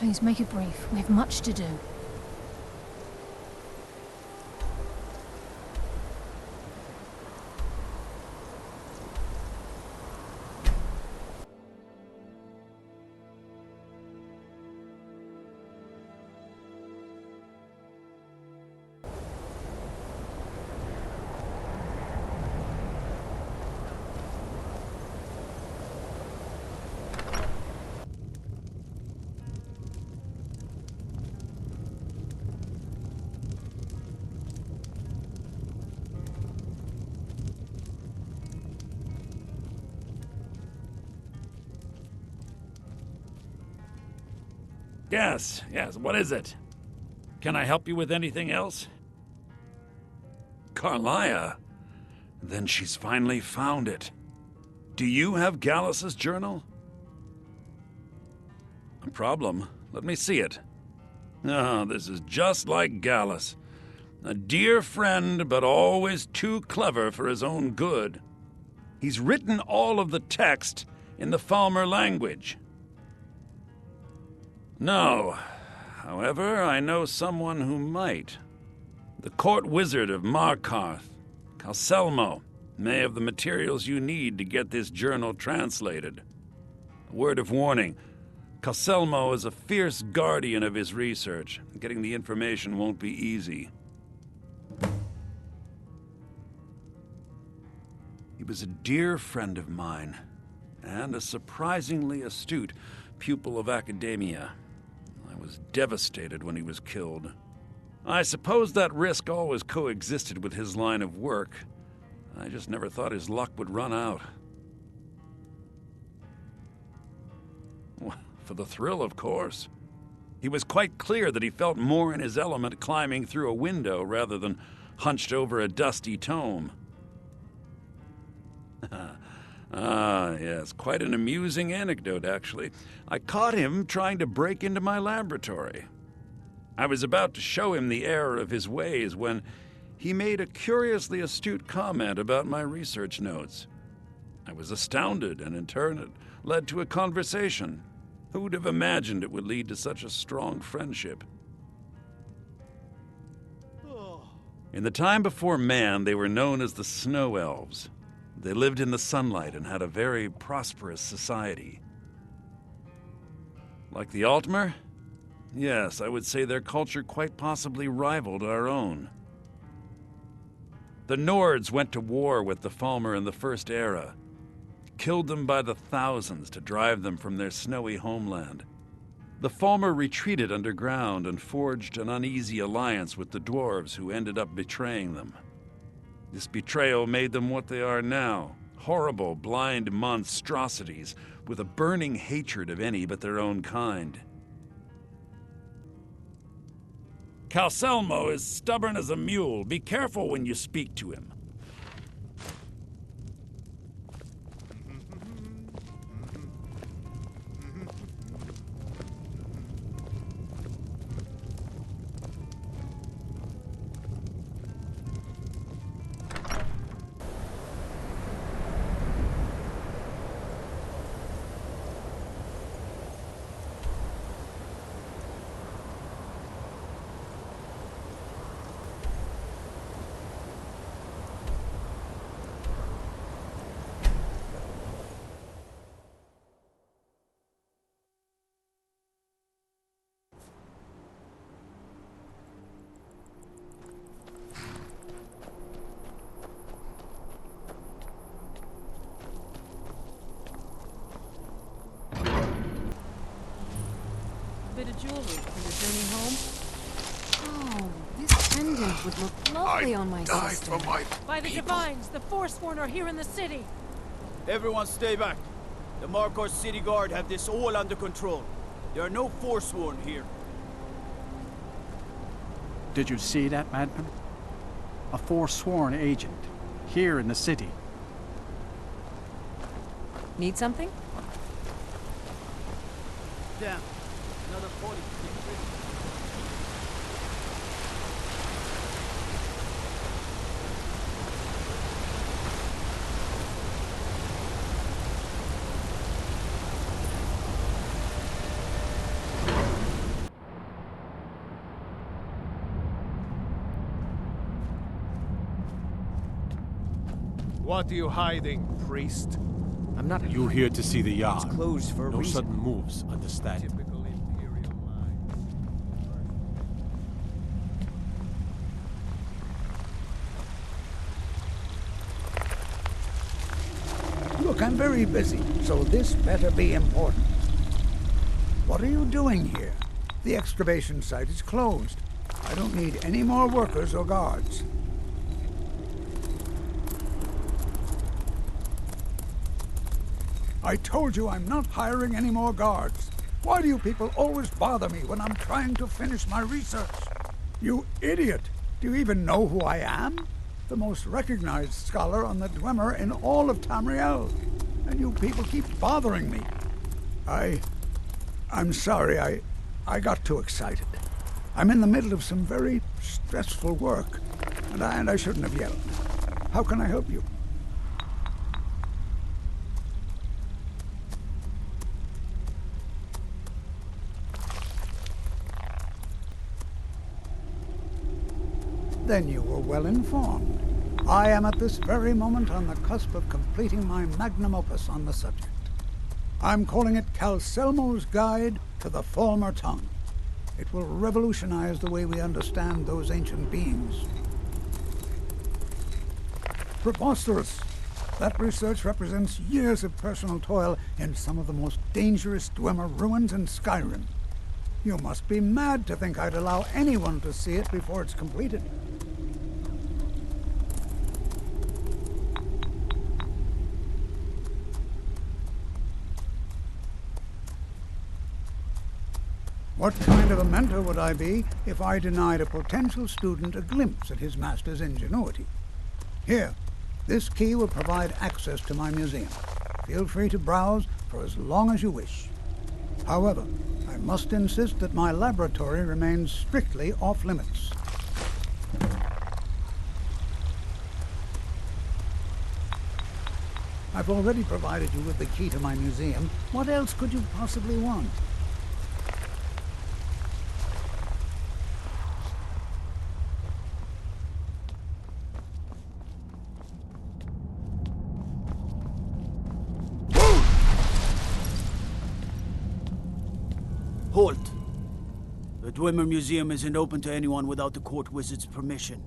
Please make it brief. We have much to do. Yes, what is it? Can I help you with anything else? Carlia? Then she's finally found it. Do you have Gallus's journal? A problem? Let me see it. Oh, this is just like Gallus. A dear friend, but always too clever for his own good. He's written all of the text in the Falmer language. No. However, I know someone who might. The court wizard of Markarth, Calselmo, may have the materials you need to get this journal translated. A word of warning, Calselmo is a fierce guardian of his research. Getting the information won't be easy. He was a dear friend of mine, and a surprisingly astute pupil of academia. I was devastated when he was killed. I suppose that risk always coexisted with his line of work. I just never thought his luck would run out. For the thrill, of course. He was quite clear that he felt more in his element climbing through a window rather than hunched over a dusty tome. Yes, quite an amusing anecdote, actually. I caught him trying to break into my laboratory. I was about to show him the error of his ways when he made a curiously astute comment about my research notes. I was astounded, and in turn it led to a conversation. Who would have imagined it would lead to such a strong friendship? In the time before man, they were known as the Snow Elves. They lived in the sunlight and had a very prosperous society. Like the Altmer? Yes, I would say their culture quite possibly rivaled our own. The Nords went to war with the Falmer in the First Era, killed them by the thousands to drive them from their snowy homeland. The Falmer retreated underground and forged an uneasy alliance with the dwarves who ended up betraying them. This betrayal made them what they are now, horrible, blind monstrosities with a burning hatred of any but their own kind. Calselmo is stubborn as a mule. Be careful when you speak to him. Bit of jewelry for your journey home. Oh, this pendant would look lovely on my sister. By the Divines, the Forsworn are here in the city. Everyone stay back. The Markarth City Guard have this all under control. There are no Forsworn here. Did you see that, madman? A Forsworn agent, here in the city. Need something? Damn. Another 40. What are you hiding, priest? I'm not You here to see the yard. It's closed for a No reason. sudden moves, understand? Typical Imperial line. Look, I'm very busy, so this better be important. What are you doing here? The excavation site is closed. I don't need any more workers or guards. I told you I'm not hiring any more guards. Why do you people always bother me when I'm trying to finish my research? You idiot! Do you even know who I am? The most recognized scholar on the Dwemer in all of Tamriel. And you people keep bothering me. I'm sorry, I got too excited. I'm in the middle of some very stressful work, and I shouldn't have yelled. How can I help you? Then you were well informed. I am at this very moment on the cusp of completing my magnum opus on the subject. I'm calling it Calcelmo's Guide to the Falmer Tongue. It will revolutionize the way we understand those ancient beings. Preposterous! That research represents years of personal toil in some of the most dangerous Dwemer ruins in Skyrim. You must be mad to think I'd allow anyone to see it before it's completed. What kind of a mentor would I be if I denied a potential student a glimpse at his master's ingenuity? Here, this key will provide access to my museum. Feel free to browse for as long as you wish. However, I must insist that my laboratory remains strictly off-limits. I've already provided you with the key to my museum. What else could you possibly want? Halt! The Dwemer Museum isn't open to anyone without the court wizard's permission.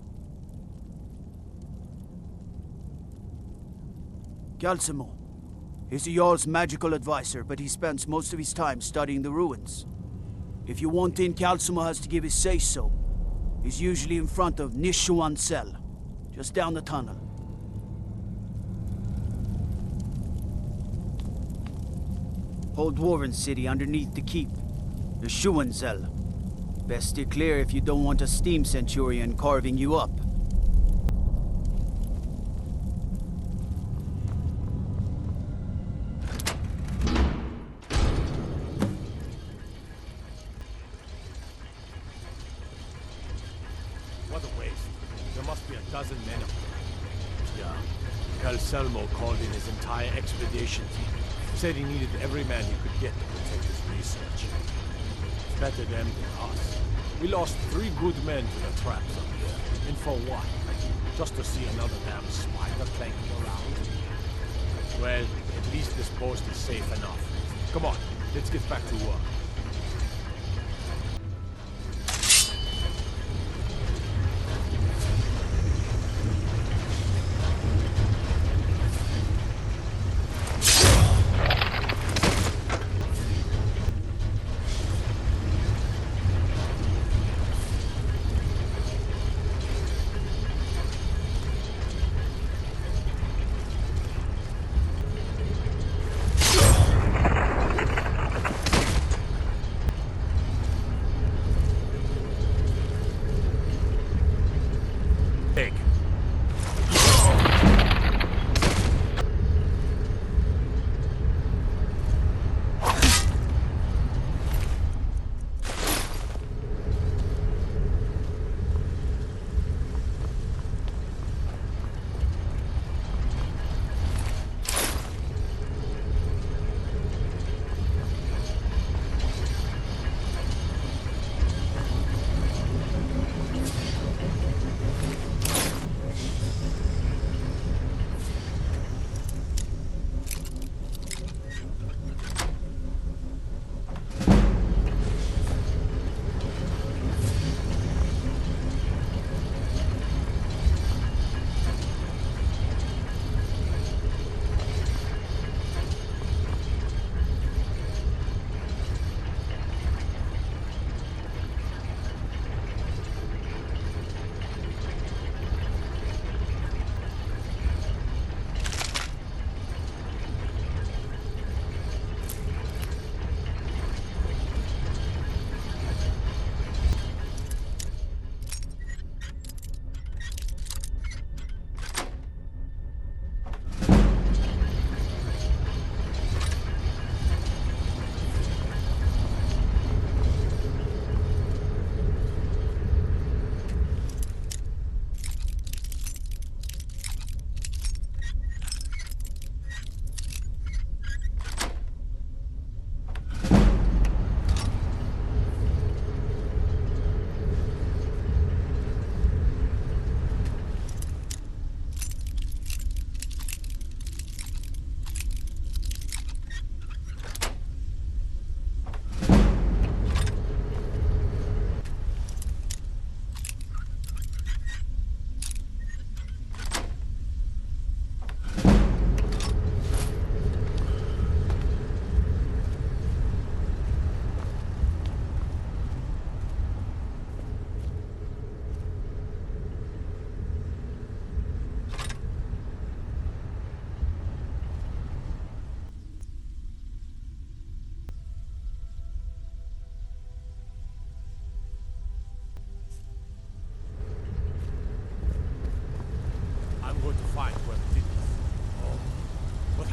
Calcelmo. He's the Jarl's magical advisor, but he spends most of his time studying the ruins. If you want in, Calcelmo has to give his say-so. He's usually in front of Nishuan's cell, just down the tunnel. Whole Dwarven city underneath the keep. The Schuenzell. Best steer clear if you don't want a steam centurion carving you up. What a waste. There must be a dozen men up there. Yeah. Calcelmo called in his entire expedition team. Said he needed every man he could get to protect his research. Better them than us. We lost 3 good men to the traps up here. And for what? Just to see another damn spider clanking around? Well, at least this post is safe enough. Come on, let's get back to work.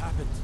happened?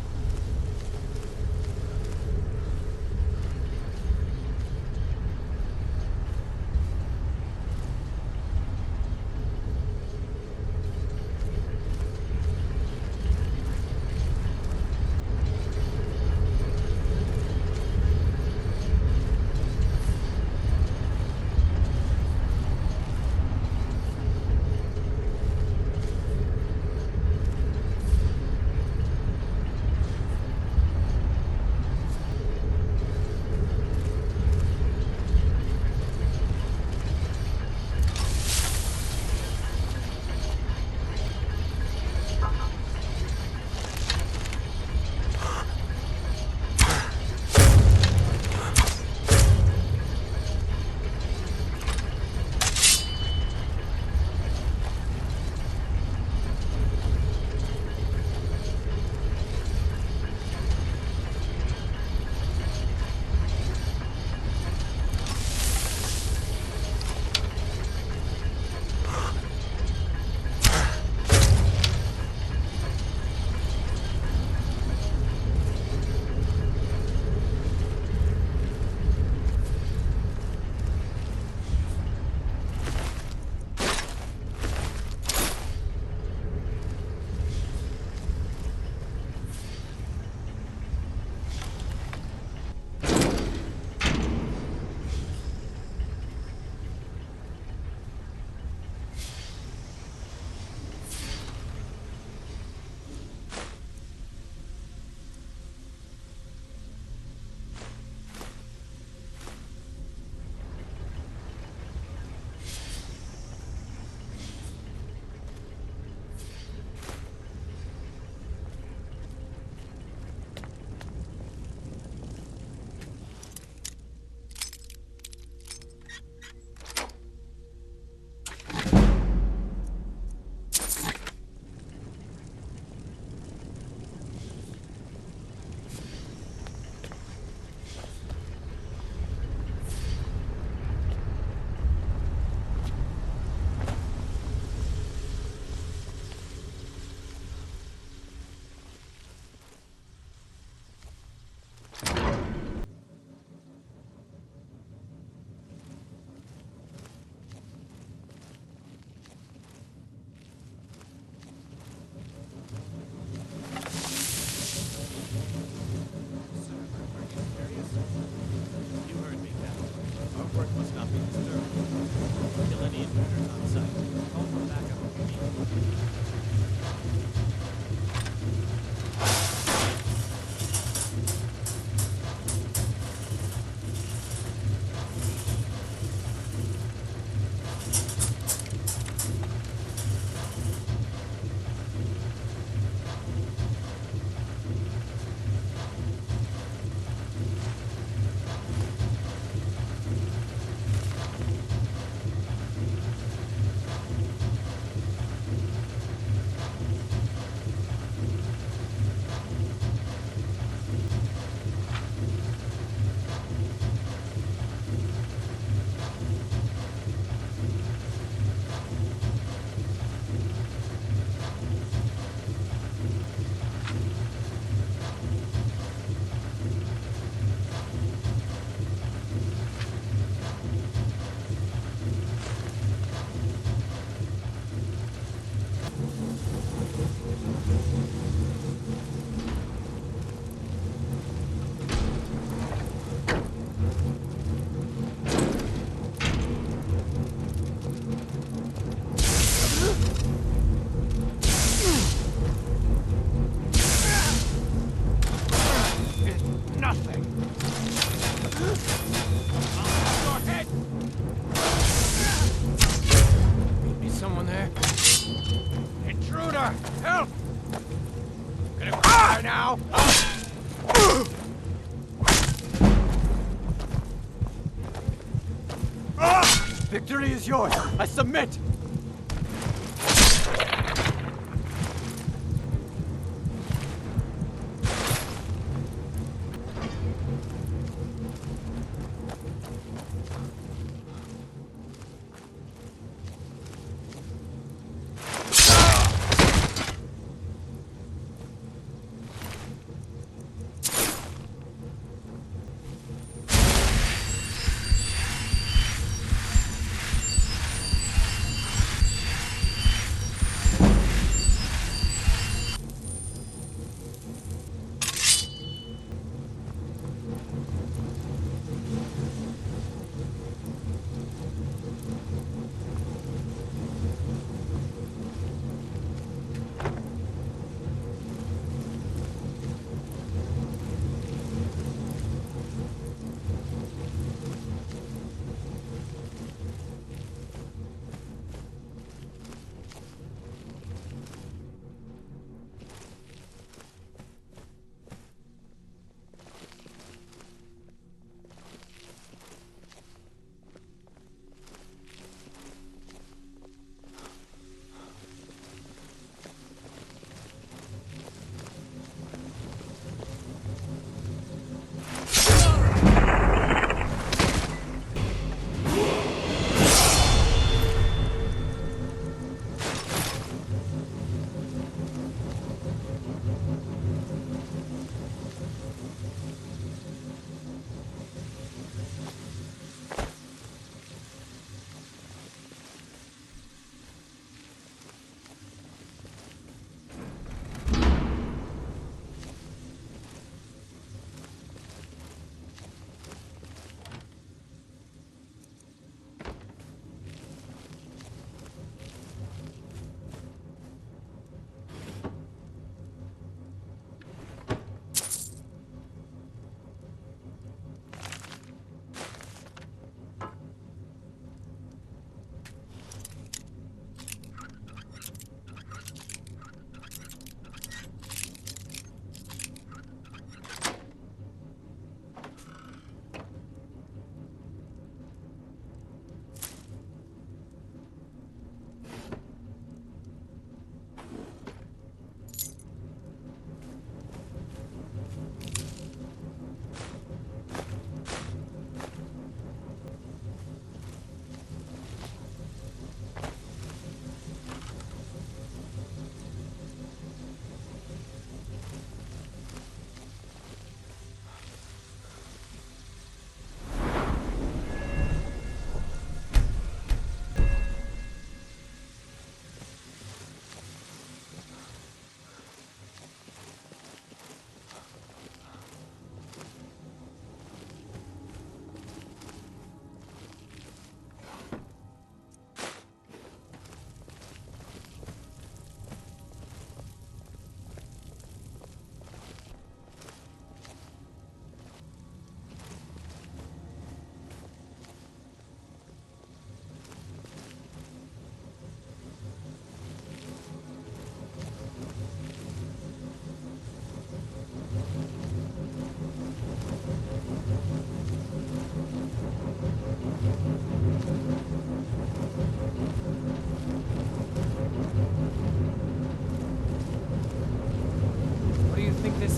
Victory is yours. I submit.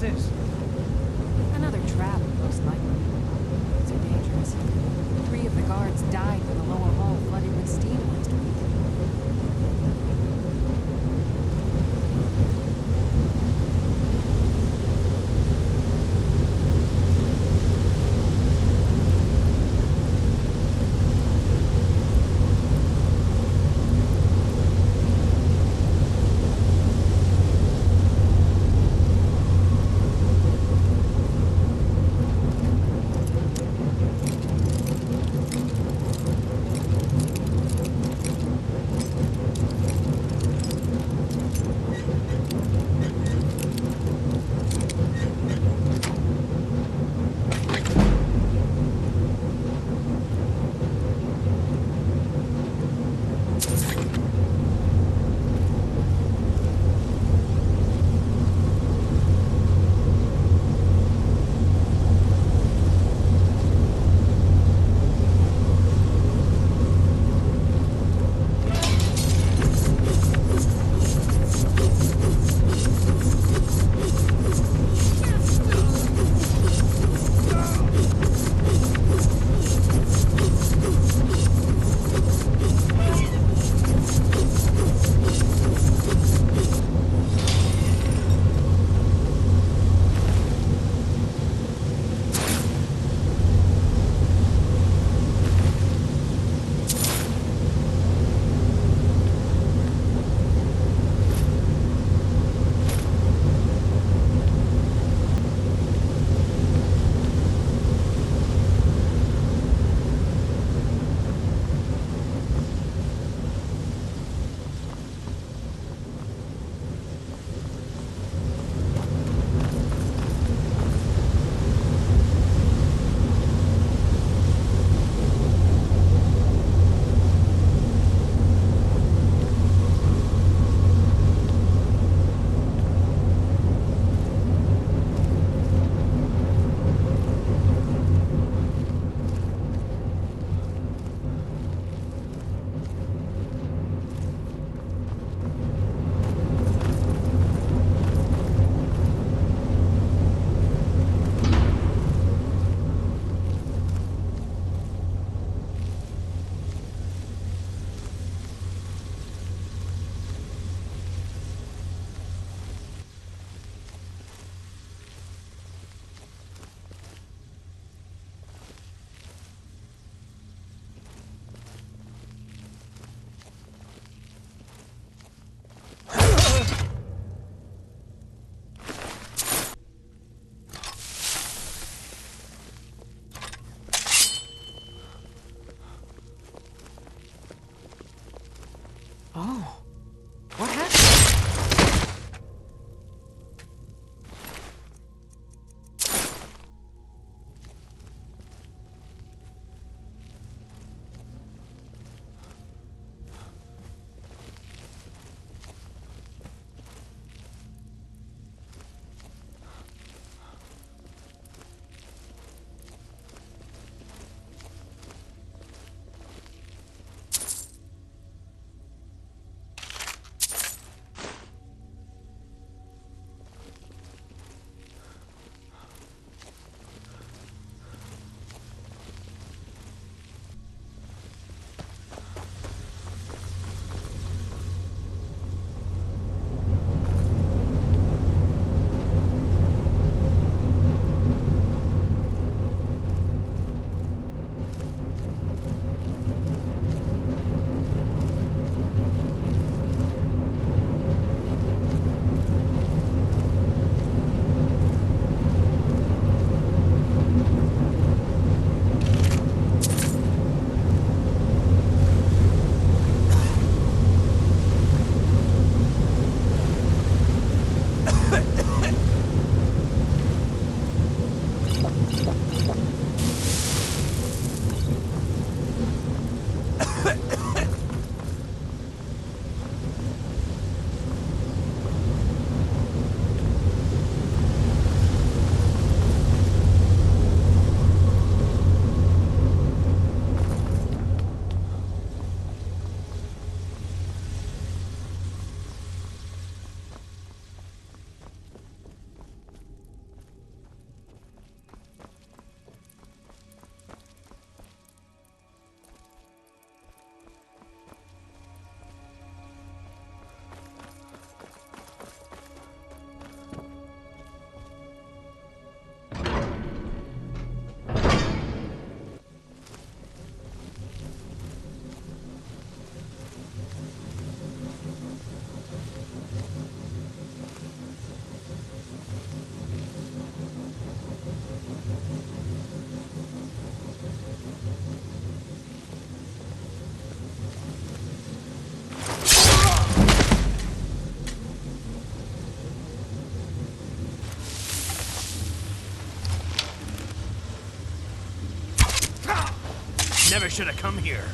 this? Another trap, most likely. These are dangerous. 3 of the guards died when the lower hall flooded with steam last week. Never should have come here.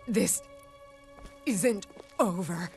This isn't over.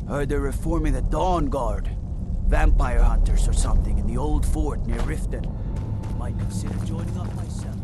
Heard they're reforming the Dawn Guard. Vampire hunters or something in the old fort near Riften. Might consider joining up myself.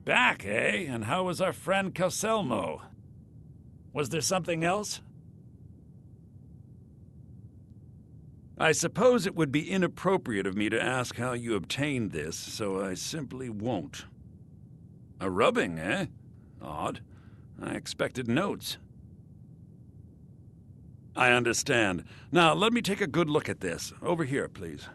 Back, eh? And how was our friend Calselmo? Was there something else? I suppose it would be inappropriate of me to ask how you obtained this, so I simply won't. A rubbing, eh? Odd. I expected notes. I understand. Now, let me take a good look at this. Over here, please.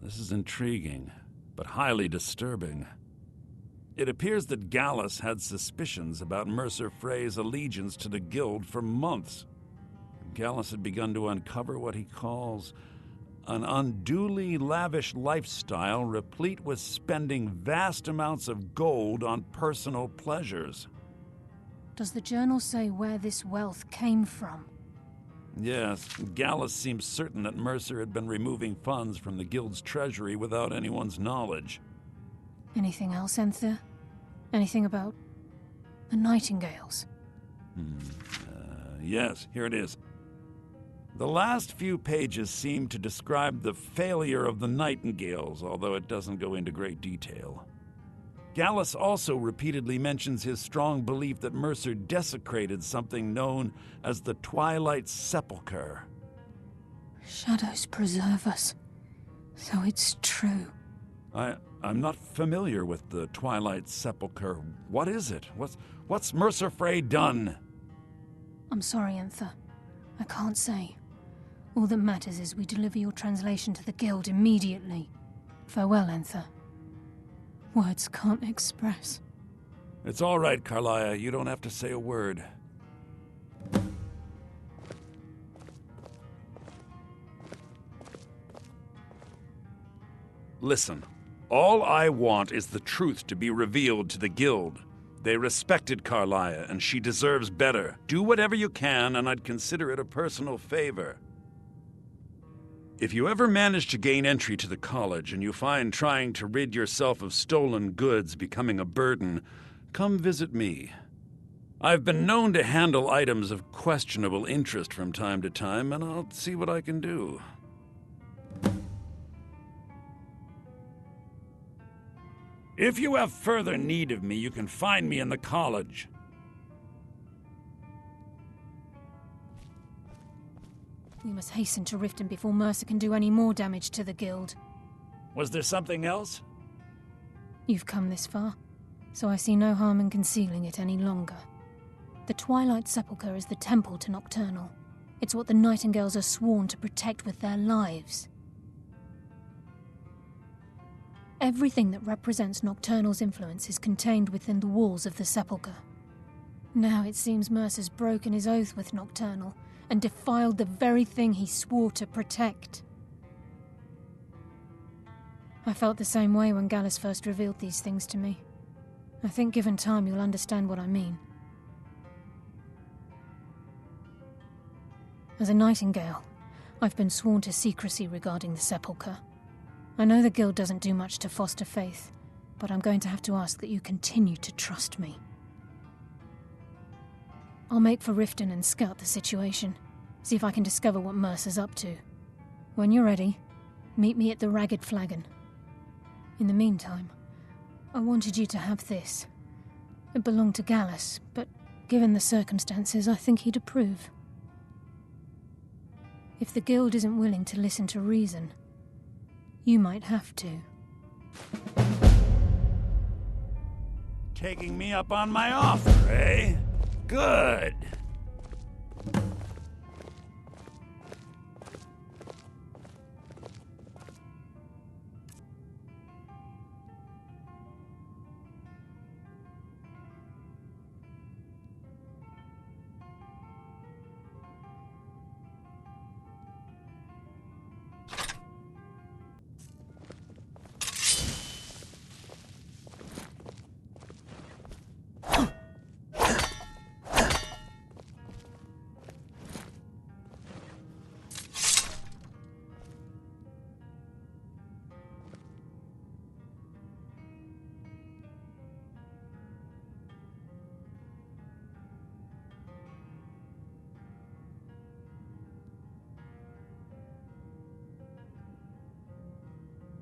This is intriguing, but highly disturbing. It appears that Gallus had suspicions about Mercer Frey's allegiance to the Guild for months. Gallus had begun to uncover what he calls an unduly lavish lifestyle replete with spending vast amounts of gold on personal pleasures. Does the journal say where this wealth came from? Yes, Gallus seems certain that Mercer had been removing funds from the Guild's treasury without anyone's knowledge. Anything else, Enthir? Anything about the Nightingales? Yes, here it is. The last few pages seem to describe the failure of the Nightingales, although it doesn't go into great detail. Gallus also repeatedly mentions his strong belief that Mercer desecrated something known as the Twilight Sepulchre. Shadows preserve us. So it's true. I'm not familiar with the Twilight Sepulchre. What is it? What's Mercer Frey done? I'm sorry, Enthir. I can't say. All that matters is we deliver your translation to the Guild immediately. Farewell, Enthir. Words can't express. It's all right, Carlia. You don't have to say a word. Listen, all I want is the truth to be revealed to the Guild. They respected Carlia, and she deserves better. Do whatever you can, and I'd consider it a personal favor. If you ever manage to gain entry to the college and you find trying to rid yourself of stolen goods becoming a burden, come visit me. I've been known to handle items of questionable interest from time to time, and I'll see what I can do. If you have further need of me, you can find me in the college. We must hasten to Riften before Mercer can do any more damage to the Guild. Was there something else? You've come this far, so I see no harm in concealing it any longer. The Twilight Sepulchre is the temple to Nocturnal. It's what the Nightingales are sworn to protect with their lives. Everything that represents Nocturnal's influence is contained within the walls of the Sepulchre. Now it seems Mercer's broken his oath with Nocturnal and defiled the very thing he swore to protect. I felt the same way when Gallus first revealed these things to me. I think given time you'll understand what I mean. As a Nightingale, I've been sworn to secrecy regarding the Sepulchre. I know the Guild doesn't do much to foster faith, but I'm going to have to ask that you continue to trust me. I'll make for Riften and scout the situation, see if I can discover what Mercer's up to. When you're ready, Meet me at the Ragged Flagon. In the meantime, I wanted you to have this. It belonged to Gallus, but given the circumstances, I think he'd approve. If the Guild isn't willing to listen to reason, you might have to. Taking me up on my offer, eh? Good.